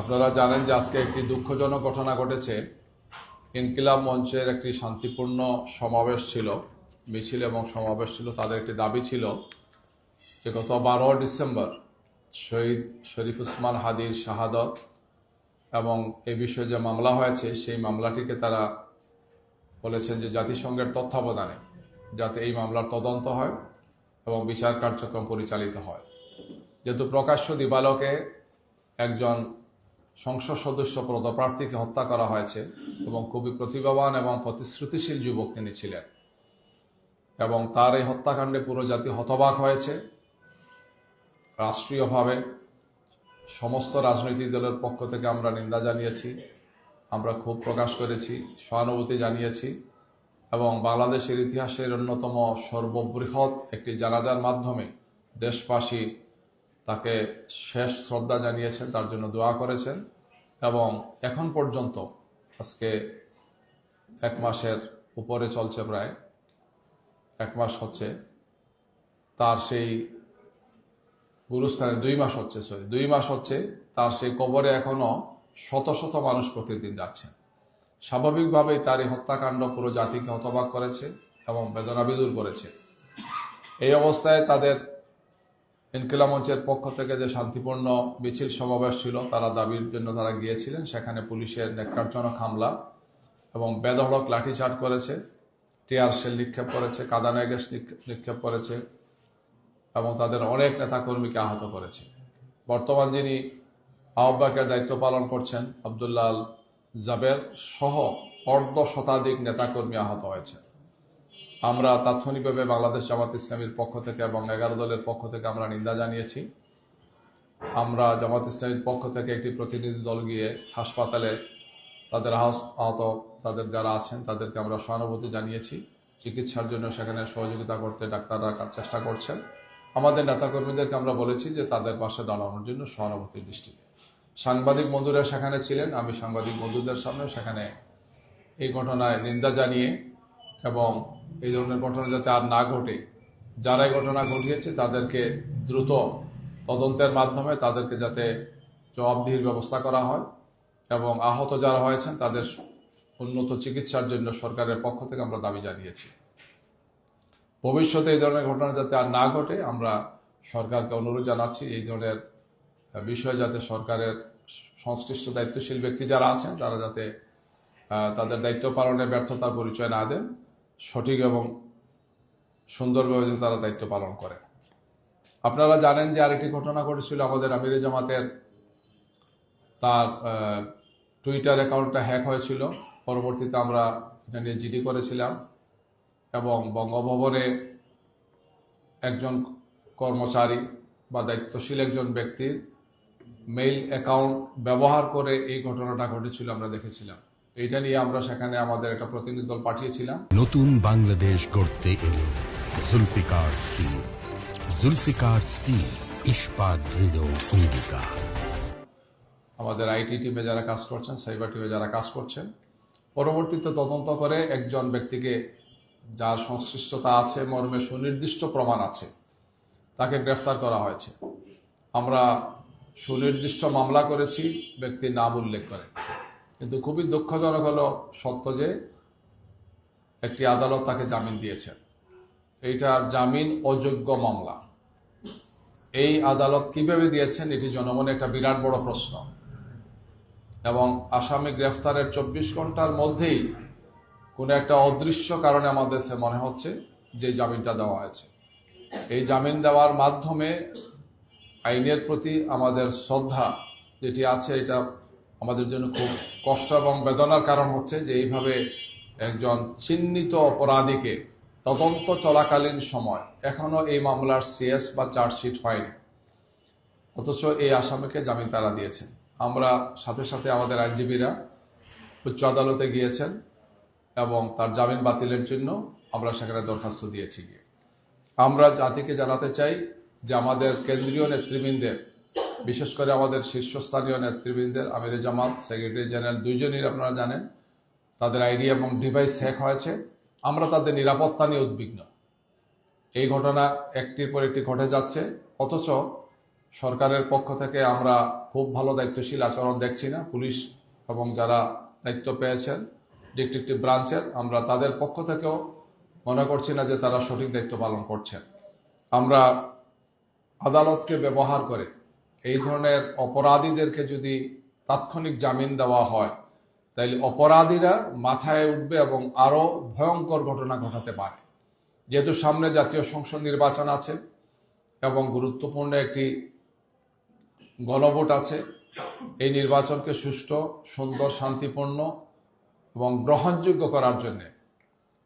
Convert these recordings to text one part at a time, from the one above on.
আপনারা জানেন যে আজকে একটি দুঃখজনক ঘটনা ঘটেছে। ইনকিলাব মঞ্চের একটি শান্তিপূর্ণ সমাবেশ ছিল, মিছিল এবং সমাবেশ ছিল। তাদের একটি দাবি ছিল যে গত 12 ডিসেম্বর শহীদ শরীফ উসমান হাদির শাহাদত এবং এ বিষয়ে যে মামলা হয়েছে সেই মামলাটিকে তারা বলেছেন যে জাতিসংঘের তত্ত্বাবধানে যাতে এই মামলার তদন্ত হয় এবং বিচার কার্যক্রম পরিচালিত হয়। যেহেতু প্রকাশ্য দিবালোকে একজন সংসদ সদস্য পদপ্রার্থীকে হত্যা করা হয়েছে এবং খুবই প্রতিভাবান এবং প্রতিশ্রুতিশীল যুবক তিনি ছিলেন, এবং তার এই হত্যাকাণ্ডে পুরো জাতি হতবাক হয়েছে। রাষ্ট্রীয়ভাবে সমস্ত রাজনৈতিক দলের পক্ষ থেকে আমরা নিন্দা জানিয়েছি, আমরা ক্ষোভ প্রকাশ করেছি, সহানুভূতি জানিয়েছি এবং বাংলাদেশের ইতিহাসের অন্যতম সর্ববৃহৎ একটি জানাজার মাধ্যমে দেশবাসী তাকে শেষ শ্রদ্ধা জানিয়েছেন, তার জন্য দোয়া করেছেন। এবং এখন পর্যন্ত আজকে 1 মাসের উপরে চলছে, প্রায় 1 মাস হচ্ছে তার সেই গুরুস্থানে 2 মাস হচ্ছে 2 মাস হচ্ছে তার সেই কবরে এখনো শত শত মানুষ প্রতিদিন যাচ্ছেন। স্বাভাবিকভাবেই তার এই হত্যাকাণ্ড পুরো জাতিকে হতবাক করেছে এবং বেদনাবিদুর করেছে। এই অবস্থায় তাদের ইনকিলাব মঞ্চের পক্ষ থেকে যে শান্তিপূর্ণ মিছিল সমাবেশ ছিল, তারা দাবির জন্য তারা গিয়েছিলেন, সেখানে পুলিশের ন্যাক্কারজনক হামলা এবং বেধড়ক লাঠিচার্জ করেছে, টিয়ার শেল নিক্ষেপ করেছে, কাঁদানে গ্যাস নিক্ষেপ করেছে এবং তাদের অনেক নেতাকর্মীকে আহত করেছে। বর্তমান যিনি আহ্বায়কের দায়িত্ব পালন করছেন আব্দুল্লাহ আল জাবের সহ অর্ধ শতাধিক নেতাকর্মী আহত হয়েছে। আমরা তাৎক্ষণিকভাবে বাংলাদেশ জামাত ইসলামীর পক্ষ থেকে এবং 11 দলের পক্ষ থেকে আমরা নিন্দা জানিয়েছি। আমরা জামাত ইসলামীর পক্ষ থেকে একটি প্রতিনিধি দল গিয়ে হাসপাতালে তাদের আহত তাদের যারা আছেন তাদেরকে আমরা সহানুভূতি জানিয়েছি। চিকিৎসার জন্য সেখানে সহযোগিতা করতে ডাক্তাররা চেষ্টা করছেন। আমাদের নেতাকর্মীদেরকে আমরা বলেছি যে তাদের পাশে দাঁড়ানোর জন্য সহানুভূতির দৃষ্টিতে। সাংবাদিক বন্ধুরা সেখানে ছিলেন, আমি সাংবাদিক বন্ধুদের সামনে সেখানে এই ঘটনায় নিন্দা জানিয়ে এবং এই ধরনের ঘটনা যাতে আর না ঘটে, যারা এই ঘটনা ঘটিয়েছে তাদেরকে দ্রুত তদন্তের মাধ্যমে তাদেরকে যাতে জবাবদিহির ব্যবস্থা করা হয় এবং আহত যারা হয়েছেন তাদের উন্নত চিকিৎসার জন্য সরকারের পক্ষ থেকে আমরা দাবি জানিয়েছি। ভবিষ্যতে এই ধরনের ঘটনা যাতে আর না ঘটে আমরা সরকারকে অনুরোধ জানাচ্ছি এই ধরনের বিষয় যাতে সরকারের সংশ্লিষ্ট দায়িত্বশীল ব্যক্তি যারা আছেন তারা যাতে তাদের দায়িত্ব পালনে ব্যর্থতার পরিচয় না দেন, সঠিক এবং সুন্দরভাবে যাতে তারা দায়িত্ব পালন করে। আপনারা জানেন যে আরেকটি ঘটনা ঘটেছিল, আমাদের আমিরে জামাতের তার টুইটার অ্যাকাউন্টটা হ্যাক হয়েছিল। পরবর্তীতে আমরা এটা নিয়ে জিডি করেছিলাম এবং বঙ্গভবনে একজন কর্মচারী বা দায়িত্বশীল একজন ব্যক্তির মেইল অ্যাকাউন্ট ব্যবহার করে এই ঘটনাটা ঘটেছিল, আমরা দেখেছিলাম। এইটা নিয়ে আমরা সেখানে আমাদের একটা প্রতিনিধি দল পাঠিয়েছিলাম। নতুন বাংলাদেশ গড়তে এলো জুলফিকার স্টিল। জুলফিকার স্টিল, ইস্পাত দৃঢ় অঙ্গীকার। আমাদের আইটি টিমে যারা কাজ করছেন, সাইবার টিমে যারা কাজ করছেন, পরবর্তীতে তদন্ত করে একজন ব্যক্তিকে যার সংশ্লিষ্টতা আছে মর্মে সুনির্দিষ্ট প্রমাণ আছে তাকে গ্রেফতার করা হয়েছে। আমরা সুনির্দিষ্ট মামলা করেছি ব্যক্তির নাম উল্লেখ করে, কিন্তু খুবই দুঃখজনক হলো সত্য যে একটি আদালত তাকে জামিন দিয়েছেন। এইটা জামিন অযোগ্য মামলা। এই আদালত কিভাবে দিয়েছেন এটি জনমনে একটা বিরাট বড় প্রশ্ন। এবং আসামি গ্রেফতারের 24 ঘন্টার মধ্যেই কোনো একটা অদৃশ্য কারণে আমাদের মনে হচ্ছে যে জামিনটা দেওয়া হয়েছে। এই জামিন দেওয়ার মাধ্যমে আইনের প্রতি আমাদের শ্রদ্ধা যেটি আছে এটা আমাদের জন্য খুব কষ্ট এবং বেদনার কারণ হচ্ছে যে এইভাবে একজন চিহ্নিত অপরাধীকে তদন্ত চলাকালীন সময় এখনো এই মামলার সিএস বা চার্জশিট হয়নি, অথচ এই আসামিকে জামিন তারা দিয়েছেন। আমরা সাথে সাথে আমাদের আইনজীবীরা উচ্চ আদালতে গিয়েছেন এবং তার জামিন বাতিলের জন্য আমরা সেখানে দরখাস্ত দিয়েছি। আমরা জাতিকে জানাতে চাই যে আমাদের কেন্দ্রীয় নেতৃবৃন্দের, বিশেষ করে আমাদের শীর্ষস্থানীয় নেতৃবৃন্দের, আমিরে জামাত, সেক্রেটারি জেনারেল দুইজনই আপনারা জানেন তাদের আইডি এবং ডিভাইস হ্যাক হয়েছে। আমরা তাদের নিরাপত্তা নিয়ে উদ্বিগ্ন। এই ঘটনা একটির পর একটি ঘটে যাচ্ছে, অথচ সরকারের পক্ষ থেকে আমরা খুব ভালো দায়িত্বশীল আচরণ দেখছি না। পুলিশ এবং যারা দায়িত্ব পেয়েছেন ডিটেকটিভ ব্রাঞ্চের, আমরা তাদের পক্ষ থেকেও মনে করছি না যে তারা সঠিক দায়িত্ব পালন করছেন। আমরা আদালতকে ব্যবহার করে এই ধরনের অপরাধীদেরকে যদি তাৎক্ষণিক জামিন দেওয়া হয়, তাইলে অপরাধীরা মাথায় উঠবে এবং আরো ভয়ঙ্কর ঘটনা ঘটাতে পারে। যেহেতু সামনে জাতীয় সংসদ নির্বাচন আছে এবং গুরুত্বপূর্ণ একটি গণভোট আছে, এই নির্বাচনকে সুষ্ঠু, সুন্দর, শান্তিপূর্ণ এবং গ্রহণযোগ্য করার জন্য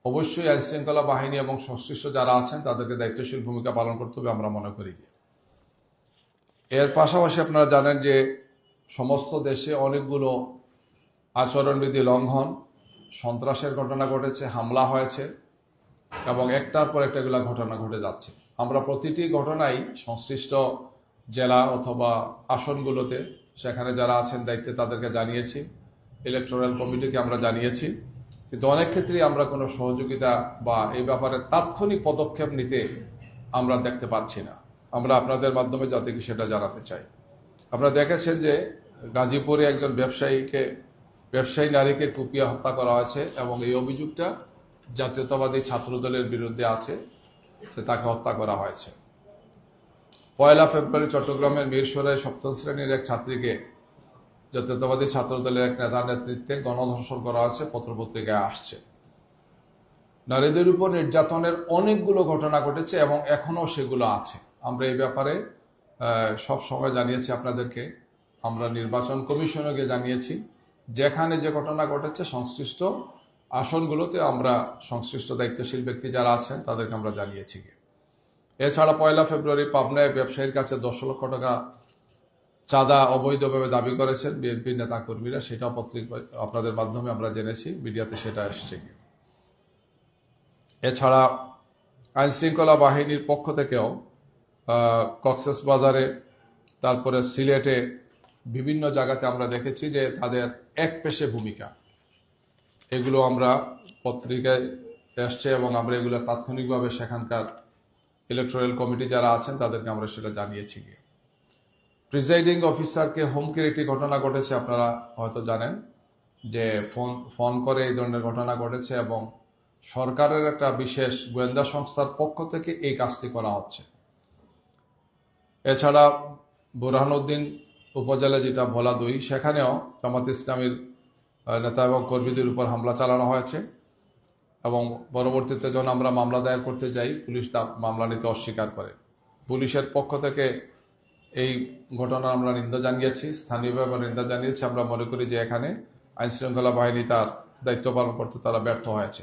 অবশ্যই আইনশৃঙ্খলা বাহিনী এবং সংশ্লিষ্ট যারা আছেন তাদেরকে দায়িত্বশীল ভূমিকা পালন করতে হবে আমরা মনে করি। এর পাশাপাশি আপনারা জানেন যে সমস্ত দেশে অনেকগুলো আচরণবিধি লঙ্ঘন, সন্ত্রাসের ঘটনা ঘটেছে, হামলা হয়েছে এবং একটার পর একটা এগুলো ঘটনা ঘটে যাচ্ছে। আমরা প্রতিটি ঘটনাই সংশ্লিষ্ট জেলা অথবা আসনগুলোতে সেখানে যারা আছেন দায়িত্বে তাদেরকে জানিয়েছি, ইলেকটোরাল কমিটিকে আমরা জানিয়েছি, কিন্তু অনেক ক্ষেত্রেই আমরা কোনো সহযোগিতা বা এই ব্যাপারে তাৎক্ষণিক পদক্ষেপ নিতে আমরা দেখতে পাচ্ছি না। আমরা আপনাদের মাধ্যমে জাতিকে সেটা জানাতে চাই। আপনারা দেখেছেন যে গাজীপুরে একজন ব্যবসায়ী নারীকে কুপিয়ে হত্যা করা হয়েছে এবং এই অভিযোগটা জাতীয়তাবাদী ছাত্রদলের বিরুদ্ধে আছে যে তাকে হত্যা করা হয়েছে। 1 ফেব্রুয়ারি চট্টগ্রামের মিরসরাই 7ম শ্রেণীর এক ছাত্রীকে জাতীয়তাবাদী ছাত্রদলের এক নেতার নেতৃত্বে গণধর্ষণ করা হয়েছে, পত্রপত্রিকায় আসছে। নারীদের উপর নির্যাতনের অনেকগুলো ঘটনা ঘটেছে এবং এখনো সেগুলো আছে। আমরা এই ব্যাপারে সব সময় জানিয়েছি আপনাদেরকে, আমরা নির্বাচন কমিশনকে জানিয়েছি, যেখানে যে ঘটনা ঘটেছে সংশ্লিষ্ট আসনগুলোতে আমরা সংশ্লিষ্ট দায়িত্বশীল ব্যক্তি যারা আছেন তাদেরকে আমরা জানিয়েছি। এছাড়া 1 ফেব্রুয়ারি পাবনায় ব্যবসায়ীর কাছে 10 লক্ষ টাকা চাঁদা অবৈধভাবে দাবি করেছেন বিএনপি নেতা কর্মীরা, সেটাও পত্রিকা আপনাদের মাধ্যমে আমরা জেনেছি, মিডিয়াতে সেটা এসছে। এছাড়া আইনশৃঙ্খলা বাহিনীর পক্ষ থেকেও কক্সবাজারে, তারপরে সিলেটে বিভিন্ন জায়গাতে আমরা দেখেছি যে তাদের একপেশে ভূমিকা, এগুলো আমরা পত্রিকায় এসছে এবং আমরা এগুলো তাৎক্ষণিকভাবে সেখানকার ইলেকটোরাল কমিটি যারা আছেন তাদেরকে আমরা সেটা জানিয়েছি। প্রিজাইডিং অফিসারকে হুমকির একটি ঘটনা ঘটেছে, আপনারা হয়তো জানেন যে ফোন করে এই ধরনের ঘটনা ঘটেছে এবং সরকারের একটা বিশেষ গোয়েন্দা সংস্থার পক্ষ থেকে এই কাজটি করা হচ্ছে। এছাড়া বুরহানুদ্দিন উপজেলা যেটা ভোলা 2, সেখানেও জামাত ইসলামীর নেতা এবং কর্মীদের উপর হামলা চালানো হয়েছে এবং পরবর্তীতে যখন আমরা মামলা দায়ের করতে যাই পুলিশ তা মামলা নিতে অস্বীকার করে। পুলিশের পক্ষ থেকে এই ঘটনা আমরা নিন্দা জানিয়েছি, স্থানীয়ভাবে নিন্দা জানিয়েছি। আমরা মনে করি যে এখানে আইনশৃঙ্খলা বাহিনী তার দায়িত্ব পালন করতে তারা ব্যর্থ হয়েছে।